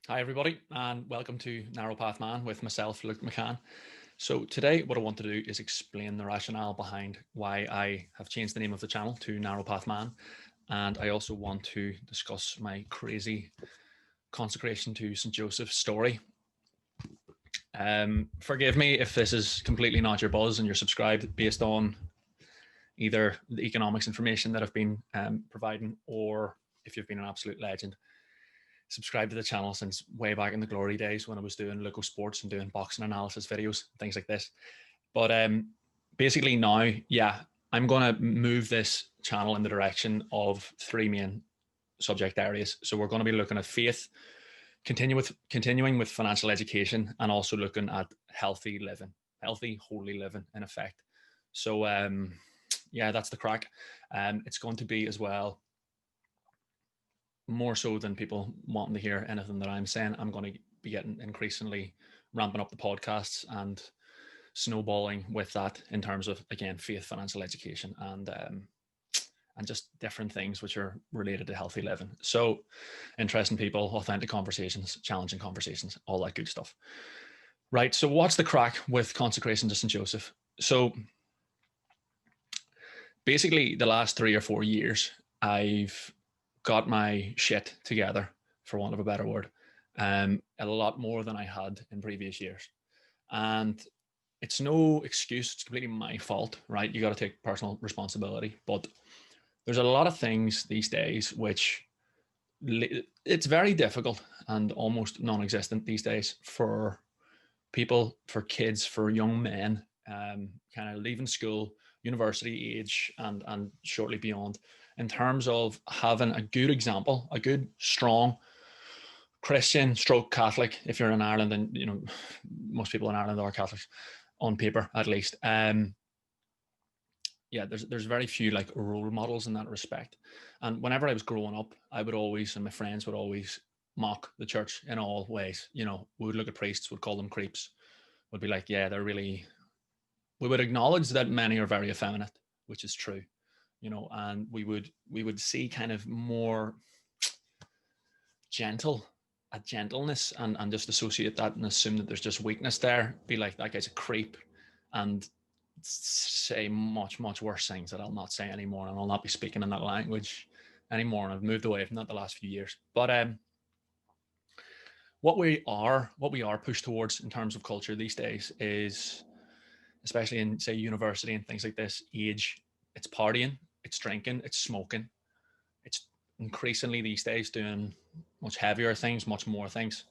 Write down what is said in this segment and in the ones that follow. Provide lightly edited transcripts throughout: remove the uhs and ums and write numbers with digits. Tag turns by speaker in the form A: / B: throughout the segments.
A: Hi everybody, and welcome to Narrow Path Man with myself, Luke McCann. So today what I want to do is explain the rationale behind why I have changed the name of the channel to Narrow Path Man, and I also want to discuss my crazy consecration to St. Joseph story. Forgive me if this is completely not your buzz and you're subscribed based on either the economics information that I've been providing, or if you've been an absolute legend. Subscribed to the channel since way back in the glory days when I was doing local sports and doing boxing analysis videos, things like this. But basically now, yeah, I'm going to move this channel in the direction of three main subject areas. So we're going to be looking at faith, continuing with financial education, and also looking at healthy living, healthy, holy living in effect. So yeah, that's the crack. It's going to be as well, more so than people wanting to hear anything that I'm saying, I'm going to be getting increasingly ramping up the podcasts and snowballing with that in terms of, again, faith, financial education, and just different things which are related to healthy living. So interesting people, authentic conversations, challenging conversations, all that good stuff. Right. So what's the crack with consecration to St. Joseph? So basically the last 3 or 4 years, I've got my shit together, for want of a better word, a lot more than I had in previous years. And it's no excuse. It's completely my fault, right? You got to take personal responsibility. But there's a lot of things these days which it's very difficult and almost non-existent these days for people, for kids, for young men, kind of leaving school, university age, and shortly beyond, in terms of having a good example, a good, strong Christian stroke Catholic. If you're in Ireland, and you know most people in Ireland are Catholics, on paper at least. Yeah, there's very few like role models in that respect. And whenever I was growing up, I would always, and my friends would always mock the church in all ways. You know, we would look at priests, would call them creeps, would be like, yeah, they're really. We would acknowledge that many are very effeminate, which is true, you know, and we would see kind of more gentleness and just associate that and assume that there's just weakness there, be like, that guy's a creep, and say much worse things that I'll not say anymore, and I'll not be speaking in that language anymore, and I've moved away from that the last few years. But what we are pushed towards in terms of culture these days is, especially in, say, university and things like this, age, it's partying, it's drinking, it's smoking, it's increasingly these days doing much heavier things, much more things.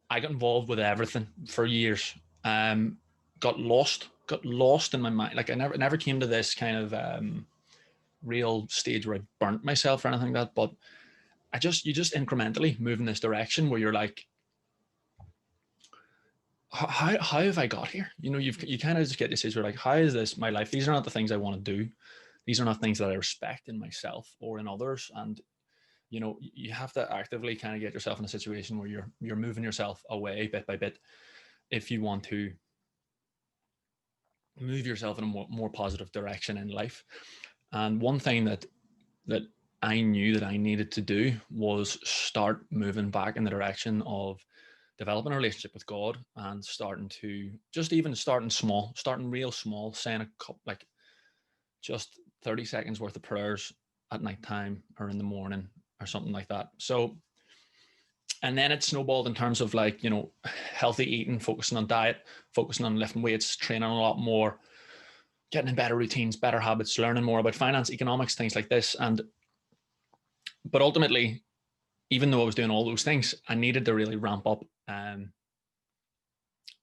A: I got involved with everything for years. Got lost in my mind. Like I never came to this kind of real stage where I burnt myself or anything like that. But you just incrementally move in this direction where you're like, how have I got here? You know, you kind of just get this stage where like, how is this my life? These are not the things I want to do. These are not things that I respect in myself or in others. And you know, you have to actively kind of get yourself in a situation where you're moving yourself away bit by bit if you want to move yourself in a more positive direction in life. And one thing that I knew that I needed to do was start moving back in the direction of developing a relationship with God, and starting to just even starting real small, saying a couple, like just 30 seconds worth of prayers at nighttime or in the morning or something like that. So, and then it snowballed in terms of like, you know, healthy eating, focusing on diet, focusing on lifting weights, training a lot more, getting in better routines, better habits, learning more about finance, economics, things like this. But ultimately, even though I was doing all those things, I needed to really ramp up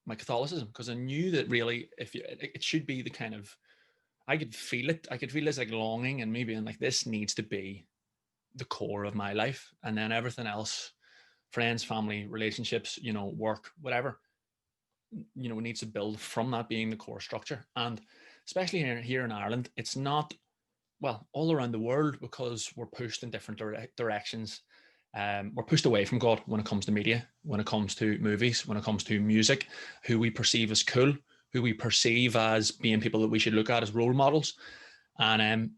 A: my Catholicism, because I knew that really, it should be the kind of, I could feel it. I could feel this like longing, and maybe, and like, this needs to be the core of my life. And then everything else, friends, family, relationships, you know, work, whatever, you know, needs to build from that being the core structure. And especially here in Ireland, it's not, well, all around the world, because we're pushed in different directions. We're pushed away from God when it comes to media, when it comes to movies, when it comes to music, who we perceive as cool, who we perceive as being people that we should look at as role models. And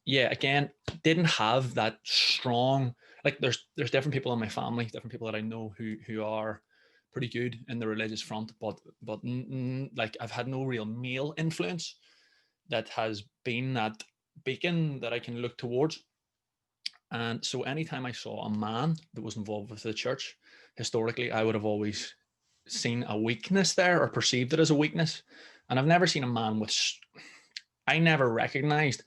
A: yeah, again, didn't have that strong, like there's different people in my family, different people that I know who are pretty good in the religious front, but like I've had no real male influence that has been that beacon that I can look towards. And so anytime I saw a man that was involved with the church, historically, I would have always seen a weakness there or perceived it as a weakness. And I've never seen a man with, I never recognized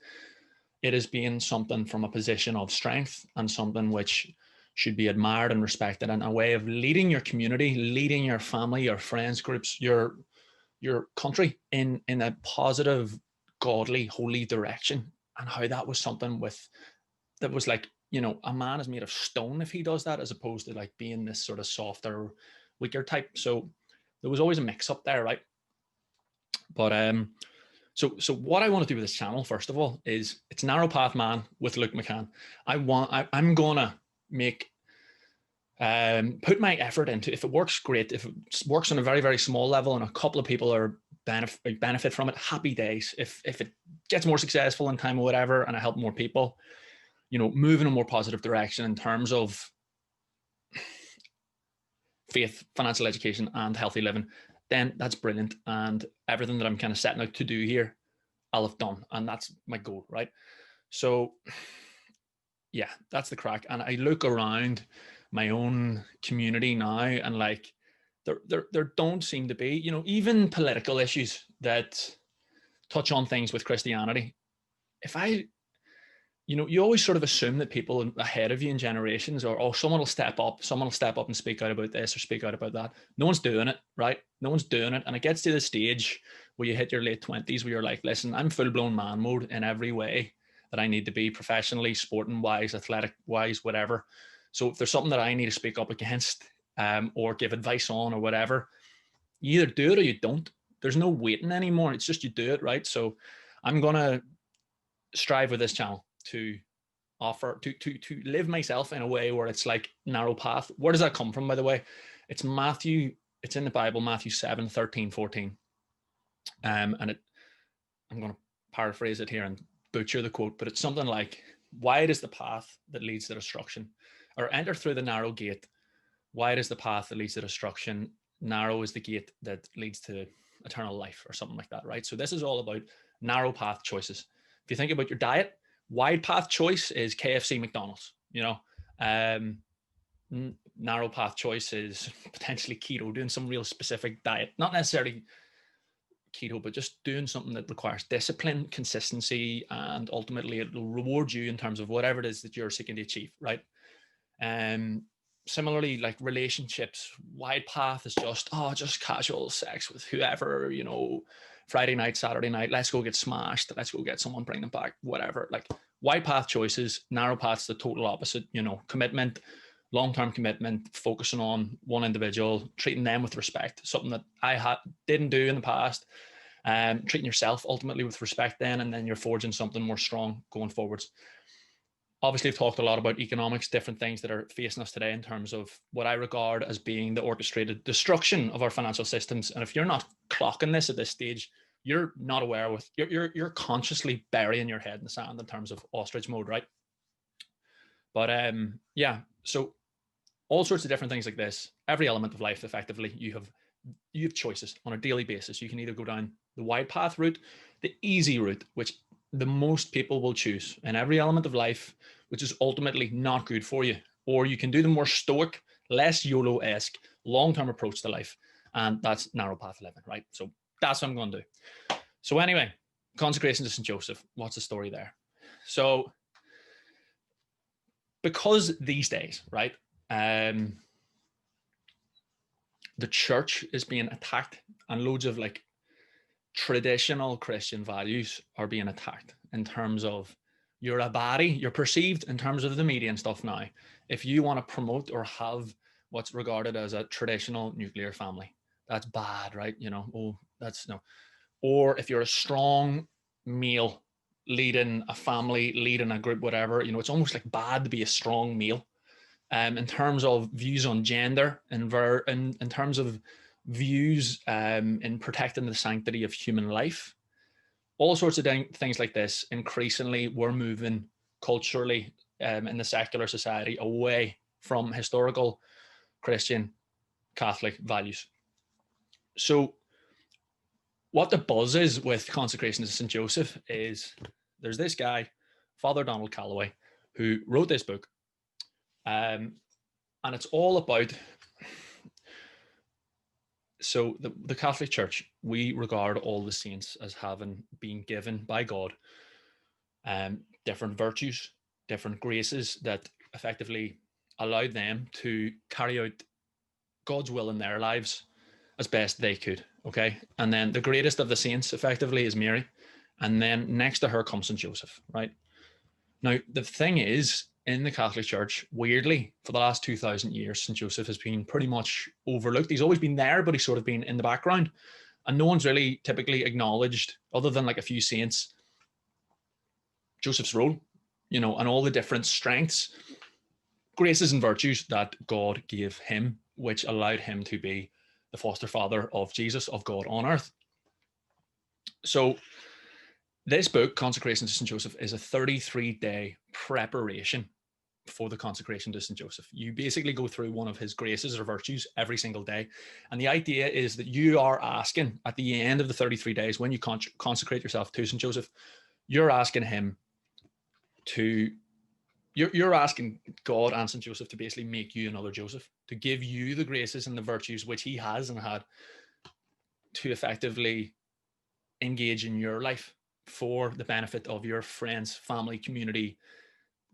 A: it as being something from a position of strength and something which should be admired and respected, and a way of leading your community, leading your family, your friends groups, your country in a positive, godly, holy direction. And how that was something that was like, a man is made of stone if he does that, as opposed to like being this sort of softer, weaker type. So there was always a mix up there, right? But so what I want to do with this channel, first of all, is it's Narrow Path Man with Luke McCann. I'm gonna make put my effort into, if it works, great. If it works on a very, very small level and a couple of people are benefit from it, happy days. If it gets more successful in time or whatever, and I help more people, move in a more positive direction in terms of faith, financial education, and healthy living, then that's brilliant. And everything that I'm kind of setting out to do here, I'll have done. And that's my goal, right? So yeah, that's the crack. And I look around my own community now, and like there don't seem to be, even political issues that touch on things with Christianity. You always sort of assume that people ahead of you in generations, or someone will step up and speak out about this or speak out about that. No one's doing it, right? No one's doing it. And it gets to the stage where you hit your late 20s where you're like, listen, I'm full-blown man mode in every way that I need to be, professionally, sporting wise, athletic wise, whatever. So if there's something that I need to speak up against, or give advice on or whatever, you either do it or you don't. There's no waiting anymore. It's just you do it, right? So I'm going to strive with this channel to offer, to live myself in a way where it's like narrow path. Where does that come from, by the way? It's Matthew, it's in the Bible, Matthew 7, 13, 14. And I'm going to paraphrase it here and butcher the quote, but it's something like, wide is the path that leads to destruction, or enter through the narrow gate. Wide is the path that leads to destruction. Narrow is the gate that leads to eternal life, or something like that, right? So this is all about narrow path choices. If you think about your diet, wide path choice is KFC, McDonald's, narrow path choice is potentially keto, doing some real specific diet, not necessarily keto, but just doing something that requires discipline, consistency, and ultimately it will reward you in terms of whatever it is that you're seeking to achieve, right? Similarly, like relationships, wide path is just casual sex with whoever, Friday night, Saturday night, let's go get smashed, let's go get someone, bring them back, whatever. Like wide path choices, narrow path's the total opposite, commitment, long-term commitment, focusing on one individual, treating them with respect, something that I didn't do in the past. Treating yourself ultimately with respect then, and then you're forging something more strong going forwards. Obviously, I've talked a lot about economics, different things that are facing us today in terms of what I regard as being the orchestrated destruction of our financial systems. And if you're not clocking this at this stage, you're not aware with, you're consciously burying your head in the sand in terms of ostrich mode, right? But yeah, so all sorts of different things like this, every element of life, effectively, you have choices on a daily basis. You can either go down the wide path route, the easy route, which the most people will choose in every element of life, which is ultimately not good for you. Or you can do the more stoic, less YOLO-esque, long-term approach to life. And that's narrow path living, right? So that's what I'm going to do. So anyway, consecration to St. Joseph. What's the story there? So because these days, right, the church is being attacked, and loads of like traditional Christian values are being attacked in terms of you're a baddie, you're perceived in terms of the media and stuff now. If you want to promote or have what's regarded as a traditional nuclear family, that's bad, right? That's no. Or if you're a strong male leading a family, leading a group, whatever, it's almost like bad to be a strong male. In terms of views on gender, and in terms of views in protecting the sanctity of human life, all sorts of things like this. Increasingly, we're moving culturally in the secular society away from historical Christian Catholic values. So what the buzz is with Consecration to St. Joseph is there's this guy, Father Donald Calloway, who wrote this book. And it's all about, so the Catholic Church, we regard all the saints as having been given by God different virtues, different graces that effectively allowed them to carry out God's will in their lives as best they could, okay? And then the greatest of the saints effectively is Mary, and then next to her comes St. Joseph, right? Now, the thing is, in the Catholic Church, weirdly, for the last 2,000 years, St. Joseph has been pretty much overlooked. He's always been there, but he's sort of been in the background, and no one's really typically acknowledged, other than like a few saints, Joseph's role, you know, and all the different strengths, graces and virtues that God gave him, which allowed him to be the foster father of Jesus, of God on earth. So this book, Consecration to St. Joseph, is a 33-day preparation for the consecration to St. Joseph. You basically go through one of his graces or virtues every single day. And the idea is that you are asking at the end of the 33 days, when you consecrate yourself to St. Joseph, you're asking him to, you're asking God and St. Joseph to basically make you another Joseph, to give you the graces and the virtues which he has and had to effectively engage in your life for the benefit of your friends, family, community,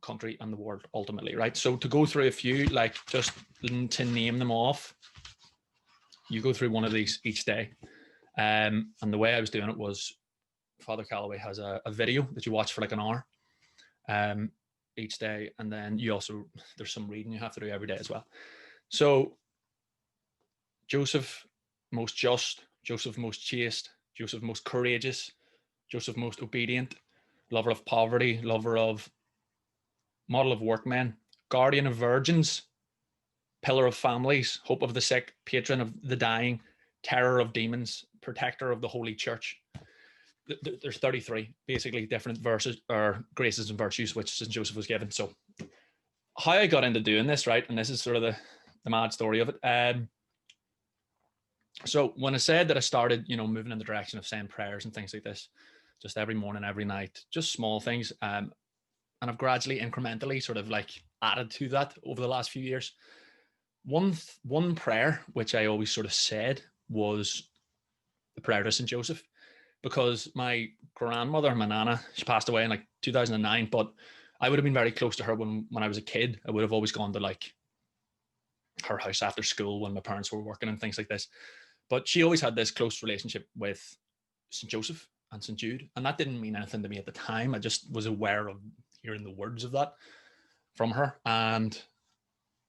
A: country, and the world ultimately, right? So to go through a few, like just to name them off, you go through one of these each day. And the way I was doing it was Father Calloway has a video that you watch for like an hour each day. And then you also, there's some reading you have to do every day as well. So Joseph, most just, Joseph, most chaste, Joseph, most courageous, Joseph, most obedient, lover of poverty, lover of, model of workmen, guardian of virgins, pillar of families, hope of the sick, patron of the dying, terror of demons, protector of the holy church. There's 33 basically different verses or graces and virtues which St. Joseph was given. So how I got into doing this, right, and this is sort of the mad story of it. So when I said that I started, you know, moving in the direction of saying prayers and things like this, just every morning, every night, just small things. And I've gradually, incrementally sort of like added to that over the last few years. One prayer, which I always sort of said, was the prayer to St. Joseph, because my grandmother, my nana, she passed away in like 2009, but I would have been very close to her when I was a kid. I would have always gone to like her house after school when my parents were working and things like this. But she always had this close relationship with St. Joseph and St. Jude. And that didn't mean anything to me at the time. I just was aware of hearing the words of that from her. And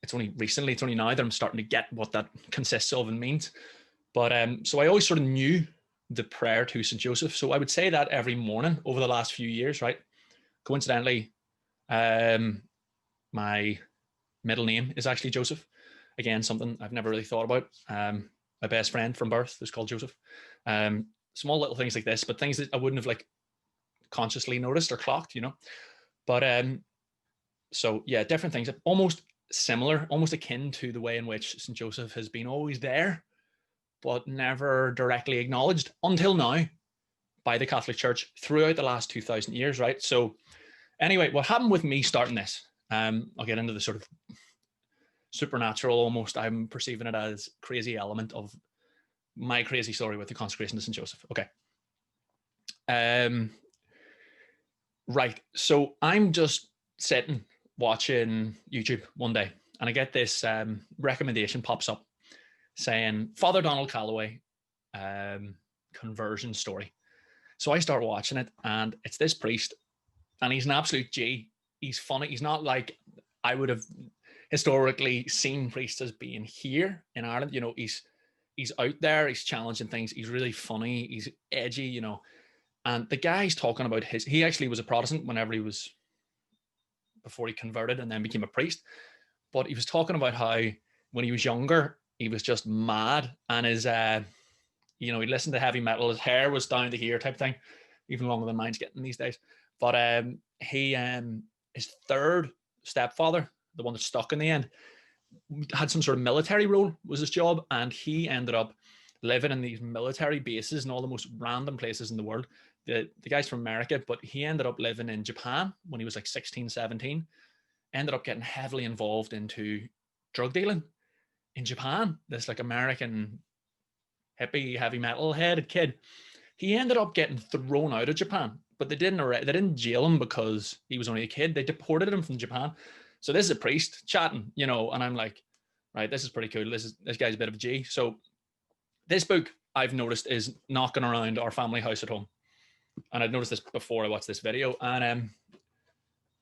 A: it's only recently, it's only now that I'm starting to get what that consists of and means. But so I always sort of knew the prayer to St. Joseph. So I would say that every morning over the last few years, right? Coincidentally, my middle name is actually Joseph. Again, something I've never really thought about. My best friend from birth is called Joseph. Small little things like this, but things that I wouldn't have like consciously noticed or clocked, you know. But so yeah, different things, almost similar, almost akin to the way in which St. Joseph has been always there, but never directly acknowledged until now by the Catholic Church throughout the last 2,000 years, right? So anyway, what happened with me starting this, I'll get into the sort of supernatural, almost, I'm perceiving it as crazy element of my crazy story with the consecration to St. Joseph. Okay. Right. So I'm just sitting watching YouTube one day and I get this recommendation pops up saying Father Donald Calloway conversion story. So I start watching it and it's this priest and he's an absolute G. He's funny. He's not like I would have historically seen priests as being here in Ireland. You know, he's out there, he's challenging things, he's really funny, he's edgy, you know. And the guy's talking about he actually was a Protestant before he converted and then became a priest. But he was talking about how when he was younger, he was just mad and his, you know, he listened to heavy metal, his hair was down to here type thing, even longer than mine's getting these days. But his third stepfather, the one that stuck in the end, had some sort of military role, was his job, and he ended up living in these military bases in all the most random places in the world. The guy's from America, but he ended up living in Japan when he was like 16, 17, ended up getting heavily involved into drug dealing in Japan. This like American hippie, heavy metal headed kid. He ended up getting thrown out of Japan, but they didn't jail him because he was only a kid. They deported him from Japan. So this is a priest chatting, you know, and I'm like, right, this is pretty cool. This guy's a bit of a G. So this book I've noticed is knocking around our family house at home. And I'd noticed this before I watched this video. And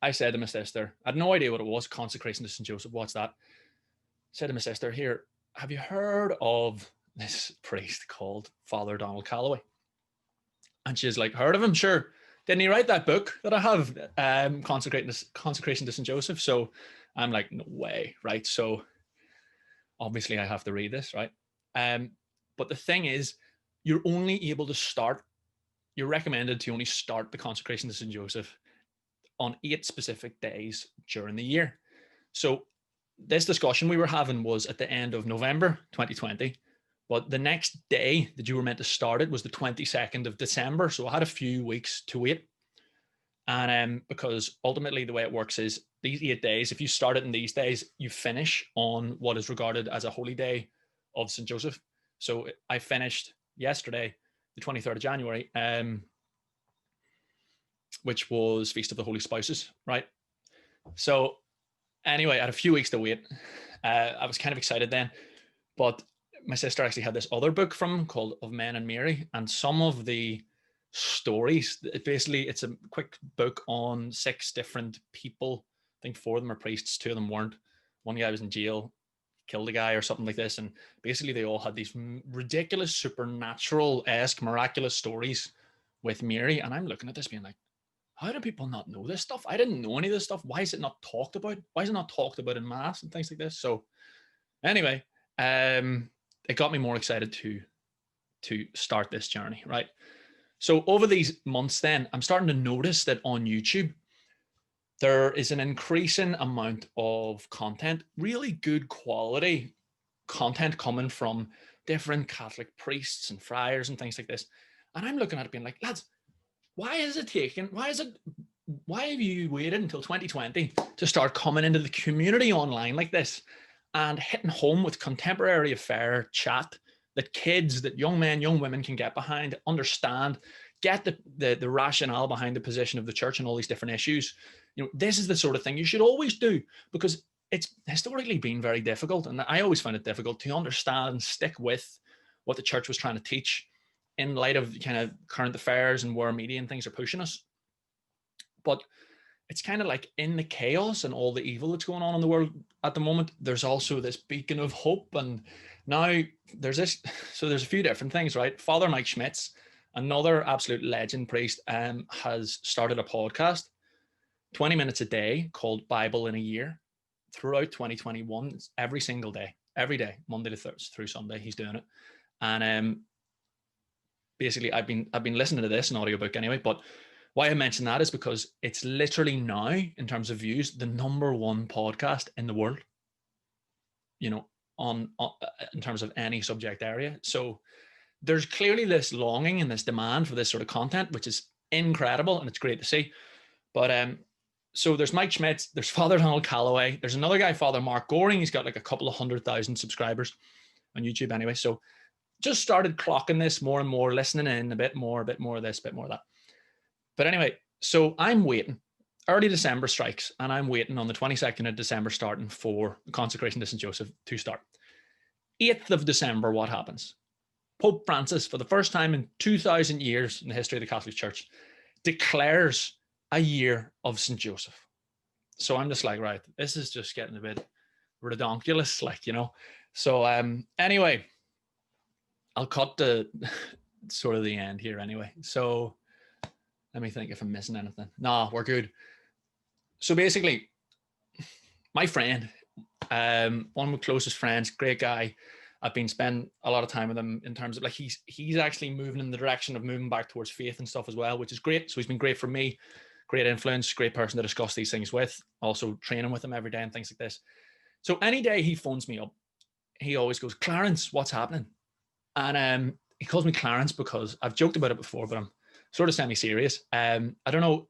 A: I said to my sister, I had no idea what it was, Consecration to St. Joseph. What's that? I said to my sister, here, have you heard of this priest called Father Donald Calloway? And she's like, heard of him? Sure. Didn't he write that book that I have, Consecration to St. Joseph? So I'm like, no way, right? So obviously I have to read this, right? But the thing is, you're only able to start, you're recommended to only start the Consecration to St. Joseph on 8 specific days during the year. So this discussion we were having was at the end of November 2020, but the next day that you were meant to start it was the 22nd of December. So I had a few weeks to wait. And because ultimately the way it works is these 8 days, if you start it in these days, you finish on what is regarded as a holy day of St. Joseph. So I finished yesterday, the 23rd of January, which was Feast of the Holy Spouses, right? So anyway, I had a few weeks to wait. I was kind of excited then, but my sister actually had this other book from him called Of Men and Mary, and some of the stories, it's a quick book on 6 different people. I think 4 of them are priests, 2 of them weren't. One guy was in jail, killed a guy or something like this, and basically they all had these ridiculous supernatural-esque miraculous stories with Mary. And I'm looking at this being like, how do people not know this stuff? I didn't know any of this stuff. Why is it not talked about? Why is it not talked about in mass and things like this? So anyway, it got me more excited to start this journey, right? So over these months then, I'm starting to notice that on YouTube, there is an increasing amount of content, really good quality content coming from different Catholic priests and friars and things like this. And I'm looking at it being like, lads, why have you waited until 2020 to start coming into the community online like this and hitting home with contemporary affair chat that kids, that young men, young women can get behind, understand, get the rationale behind the position of the church and all these different issues? You know, this is the sort of thing you should always do, because it's historically been very difficult. And I always found it difficult to understand and stick with what the church was trying to teach in light of kind of current affairs and where media and things are pushing us. But it's kind of like in the chaos and all the evil that's going on in the world at the moment, there's also this beacon of hope. And now there's this, so there's a few different things, right? Father Mike Schmitz, another absolute legend priest, has started a podcast, 20 minutes a day, called Bible in a Year, throughout 2021. It's every single day, every day, Monday to Thursday through Sunday, he's doing it. And basically I've been listening to this, an audiobook anyway, but why I mention that is because it's literally now, in terms of views, the #1 podcast in the world, you know, on in terms of any subject area. So there's clearly this longing and this demand for this sort of content, which is incredible, and it's great to see. But so there's Mike Schmitz, there's Father Donald Calloway, there's another guy, Father Mark Goring. He's got like a couple of 100,000 subscribers on YouTube anyway. So just started clocking this more and more, listening in a bit more of this, a bit more of that. But anyway, so I'm waiting. Early December strikes, and I'm waiting on the 22nd of December starting for the Consecration to St. Joseph to start. 8th of December, what happens? Pope Francis, for the first time in 2,000 years in the history of the Catholic Church, declares a year of St. Joseph. So I'm just like, right, this is just getting a bit redonkulous, like, you know. So anyway, I'll cut to sort of the end here anyway. So let me think if I'm missing anything. No, we're good. So basically, my friend, one of my closest friends, great guy. I've been spending a lot of time with him in terms of like, he's actually moving in the direction of moving back towards faith and stuff as well, which is great. So he's been great for me great influence, great person to discuss these things with, also training with him every day and things like this. So any day he phones me up, he always goes, Clarence, what's happening? And he calls me Clarence because I've joked about it before, but I'm sort of semi-serious. I don't know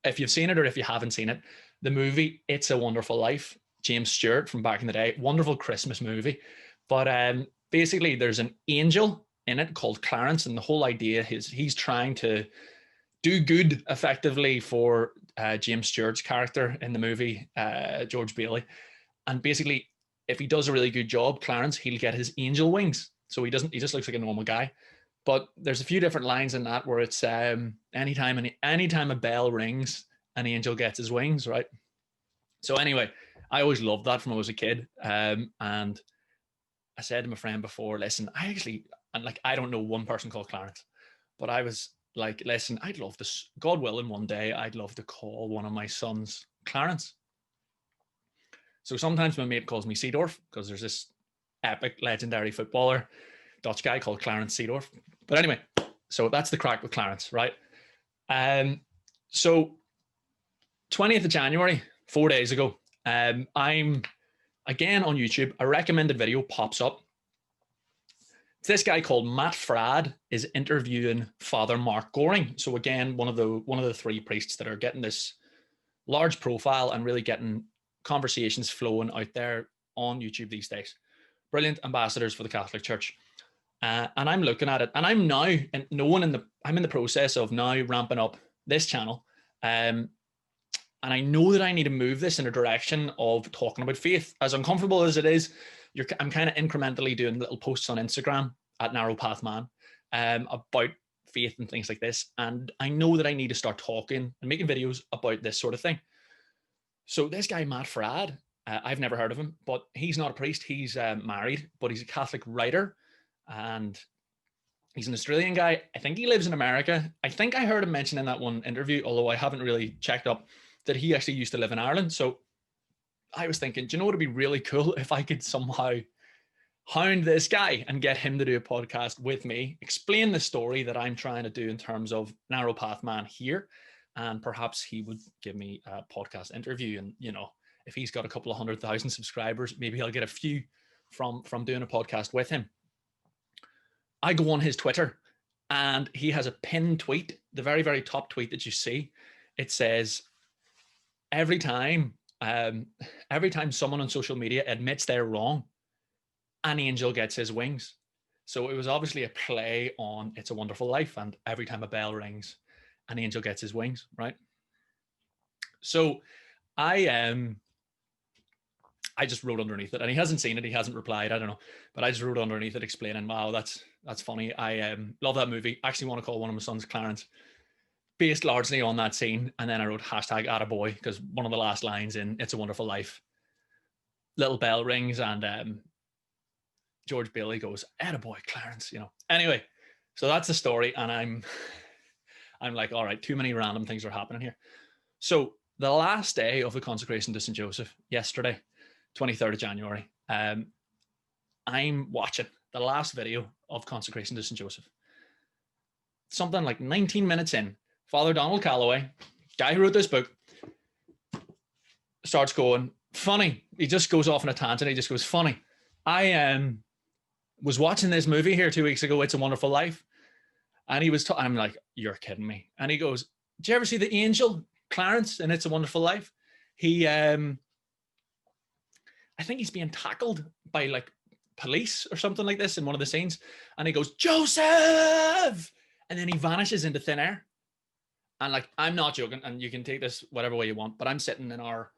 A: if you've seen it or if you haven't seen it. The movie It's a Wonderful Life, James Stewart from back in the day, wonderful Christmas movie. But basically there's an angel in it called Clarence, and the whole idea is he's trying to do good effectively for James Stewart's character in the movie, George Bailey. And basically, if he does a really good job, Clarence, he'll get his angel wings. So he just looks like a normal guy. But there's a few different lines in that where it's anytime a bell rings, an angel gets his wings, right? So anyway, I always loved that from when I was a kid. And I said to my friend before, listen, I don't know one person called Clarence, but I was like, listen, I'd love this, God willing, one day I'd love to call one of my sons Clarence. So sometimes my mate calls me Seedorf because there's this epic legendary footballer, Dutch guy called Clarence Seedorf. But anyway, so that's the crack with Clarence, right? So 20th of January, 4 days ago, I'm again on YouTube. A recommended video pops up. It's this guy called Matt Fradd is interviewing Father Mark Goring. So again, one of the three priests that are getting this large profile and really getting conversations flowing out there on YouTube these days. Brilliant ambassadors for the Catholic Church. And I'm looking at it, and I'm in the process of now ramping up this channel. And I know that I need to move this in a direction of talking about faith. As uncomfortable as it is, I'm kind of incrementally doing little posts on Instagram at Narrow Path Man about faith and things like this. And I know that I need to start talking and making videos about this sort of thing. So this guy, Matt Fradd, I've never heard of him, but he's not a priest. He's married, but he's a Catholic writer, and he's an Australian guy. I think he lives in America. I think I heard him mention in that one interview, although I haven't really checked up, that he actually used to live in Ireland. So I was thinking, do you know what would be really cool if I could somehow hound this guy and get him to do a podcast with me, explain the story that I'm trying to do in terms of Narrow Path Man here, and perhaps he would give me a podcast interview. And, you know, if he's got a couple of 100,000 subscribers, maybe I'll get a few from doing a podcast with him. I go on his Twitter and he has a pinned tweet, the very, very top tweet that you see. It says, every time someone on social media admits they're wrong, an angel gets his wings. So it was obviously a play on It's a Wonderful Life and every time a bell rings, an angel gets his wings, right? So I just wrote underneath it, and he hasn't seen it, he hasn't replied, I don't know, but I just wrote underneath it explaining, wow, that's funny. I love that movie. Actually want to call one of my sons Clarence, based largely on that scene. And then I wrote hashtag attaboy, because one of the last lines in It's a Wonderful Life, little bell rings and George Bailey goes, attaboy, Clarence, you know. Anyway, so that's the story, and I'm like, all right, too many random things are happening here. So the last day of the consecration to St. Joseph, yesterday, 23rd of January, I'm watching the last video of consecration to St. Joseph. Something like 19 minutes in, Father Donald Calloway, guy who wrote this book, starts going, funny. He just goes off on a tangent. He just goes, funny. I was watching this movie here 2 weeks ago, It's a Wonderful Life. And he was, I'm like, you're kidding me. And he goes, did you ever see the angel Clarence in It's a Wonderful Life? He, I think he's being tackled by like police or something like this in one of the scenes. And he goes, Joseph! And then he vanishes into thin air. And like, I'm not joking, and you can take this whatever way you want, but I'm sitting in our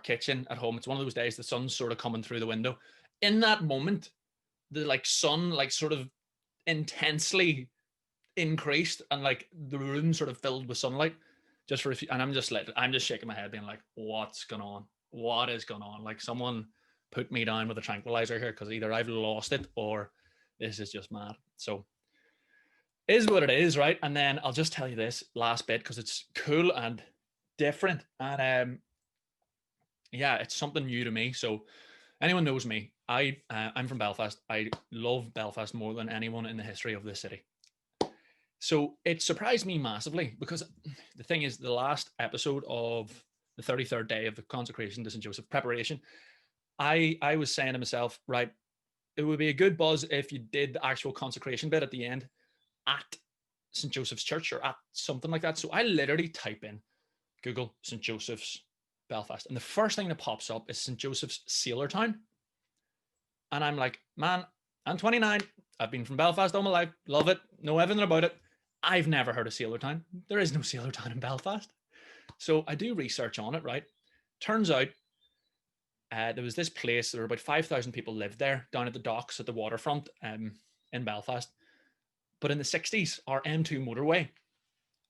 A: kitchen at home. It's one of those days the sun's sort of coming through the window. In that moment, the like sun like sort of intensely increased, and like the room sort of filled with sunlight just for a few, and I'm just shaking my head being like, what's going on? What is going on? Like, someone put me down with a tranquilizer here, because either I've lost it or this is just mad. So is what it is, right? And then I'll just tell you this last bit because it's cool and different, and yeah, it's something new to me. So anyone knows me, I'm from Belfast. I love Belfast more than anyone in the history of this city. So it surprised me massively, because the thing is, the last episode of the 33rd day of the consecration to St. Joseph preparation, I was saying to myself, right, it would be a good buzz if you did the actual consecration bit at the end at St. Joseph's Church or at something like that. So I literally type in Google St. Joseph's Belfast, and the first thing that pops up is St. Joseph's Sailortown. And I'm like, man, I'm 29. I've been from Belfast all my life. Love it. Know everything about it. I've never heard of Sailortown. There is no Sailortown in Belfast. So I do research on it, right? Turns out there was this place, there were about 5,000 people lived there down at the docks at the waterfront in Belfast. But in the 60s, our M2 motorway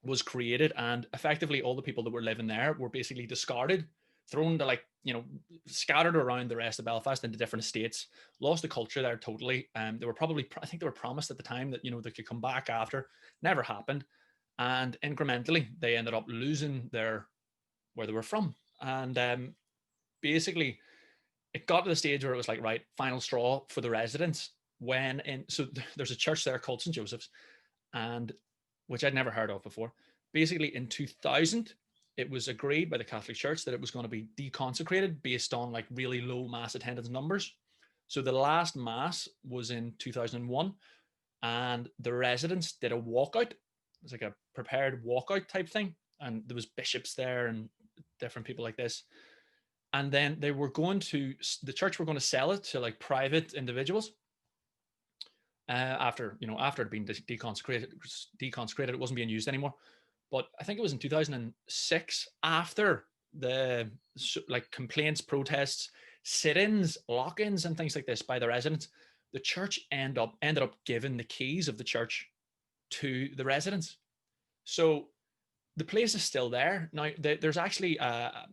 A: was created, and effectively all the people that were living there were basically discarded, thrown to, like, you know, scattered around the rest of Belfast into different estates, lost the culture there totally. They were probably, I think they were promised at the time that, you know, they could come back after. Never happened. And incrementally, they ended up losing their, where they were from. And basically, it got to the stage where it was like, right, final straw for the residents. So there's a church there called St. Joseph's, and which I'd never heard of before. Basically, in 2000, it was agreed by the Catholic Church that it was going to be deconsecrated based on like really low mass attendance numbers. So the last mass was in 2001, and the residents did a walkout. It was like a prepared walkout type thing, and there was bishops there and different people like this. And then the church were going to sell it to like private individuals. After it had been deconsecrated, it wasn't being used anymore. But I think it was in 2006, after the like complaints, protests, sit-ins, lock-ins, and things like this by the residents, the church ended up giving the keys of the church to the residents. So the place is still there now. There's actually a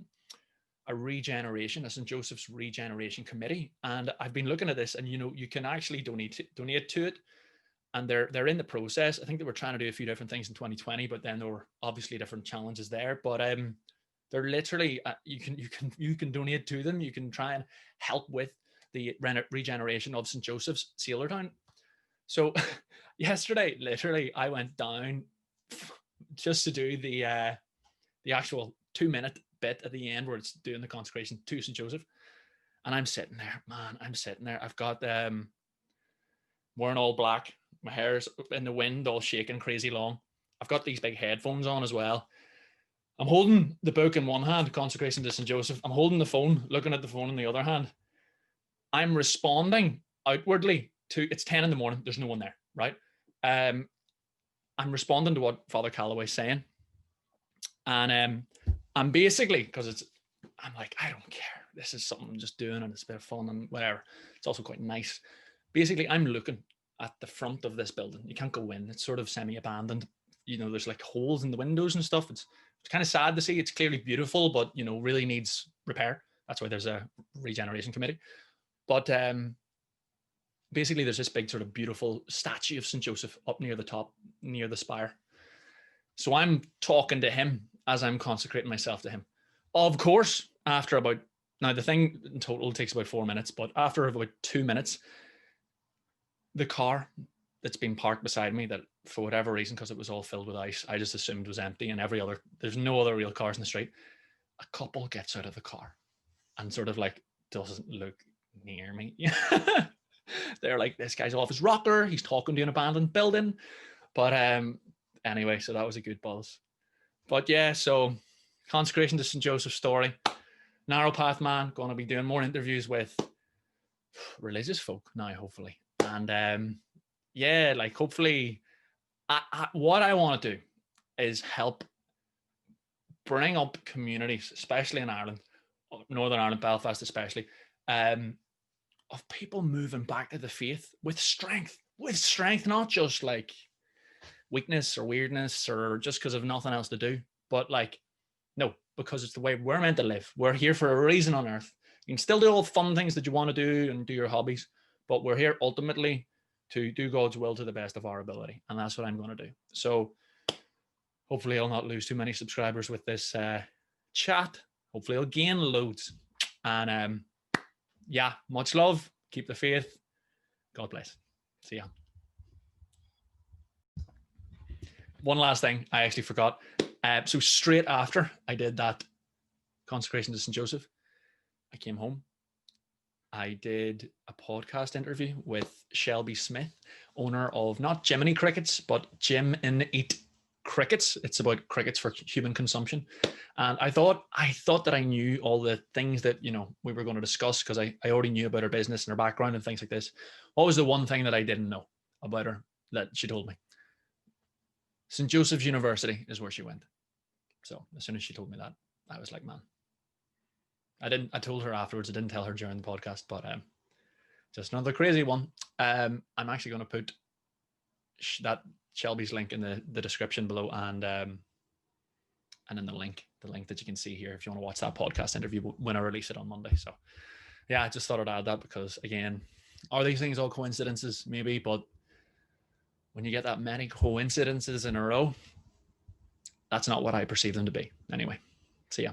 A: St. Joseph's Regeneration Committee, and I've been looking at this, and you know, you can actually donate to it, and they're in the process. I think they were trying to do a few different things in 2020, but then there were obviously different challenges there. But they're literally you can donate to them. You can try and help with the regeneration of St. Joseph's Sailortown. So yesterday, literally, I went down just to do the actual 2-minute bit at the end where it's doing the consecration to St. Joseph. And I'm sitting there, man, I've got wearing all black. My hair's in the wind, all shaking crazy long. I've got these big headphones on as well. I'm holding the book in one hand, Consecration to St. Joseph. I'm holding the phone, looking at the phone in the other hand. I'm responding outwardly to, it's 10 in the morning, there's no one there, right? I'm responding to what Father Calloway's saying. And I'm basically, because I'm like, I don't care. This is something I'm just doing, and it's a bit of fun and whatever. It's also quite nice. Basically, I'm looking at the front of this building. You can't go in. It's sort of semi-abandoned. You know, there's like holes in the windows and stuff. It's kind of sad to see. It's clearly beautiful, but, you know, really needs repair. That's why there's a regeneration committee. But basically, there's this big sort of beautiful statue of St. Joseph up near the top, near the spire. So I'm talking to him as I'm consecrating myself to him. Of course, after about, now the thing in total takes about 4 minutes, but after about 2 minutes, the car that's been parked beside me, that for whatever reason, because it was all filled with ice, I just assumed was empty, and there's no other real cars in the street. A couple gets out of the car and sort of like doesn't look near me. They're like, this guy's off his rocker, he's talking to an abandoned building. But anyway, so that was a good buzz. But yeah, so consecration to St. Joseph's story. Narrow path man, going to be doing more interviews with religious folk now, hopefully. And yeah, like hopefully what I want to do is help bring up communities, especially in Ireland, Northern Ireland, Belfast especially, of people moving back to the faith with strength, not just like weakness or weirdness or just because of nothing else to do, but like, no, because it's the way we're meant to live. We're here for a reason on earth. You can still do all the fun things that you want to do and do your hobbies, but we're here ultimately to do God's will to the best of our ability. And that's what I'm going to do. So hopefully I'll not lose too many subscribers with this chat. Hopefully I'll gain loads. And yeah, much love. Keep the faith. God bless. See ya. one last thing I actually forgot. So straight after I did that consecration to St. Joseph, I came home. I did a podcast interview with Shelby Smith, owner of not Jiminy Crickets, but Jim and Eat Crickets. It's about crickets for human consumption. And I thought that I knew all the things that, you know, we were going to discuss, because I already knew about her business and her background and things like this. What was the one thing that I didn't know about her that she told me? St. Joseph's University is where she went. So as soon as she told me that, I was like, man. I told her afterwards. I didn't tell her during the podcast, but just another crazy one. I'm actually going to put that Shelby's link in the description below, and in the link that you can see here if you want to watch that podcast interview when I release it on Monday. So yeah, I just thought I'd add that, because again, are these things all coincidences? Maybe, but when you get that many coincidences in a row, that's not what I perceive them to be. Anyway, see ya.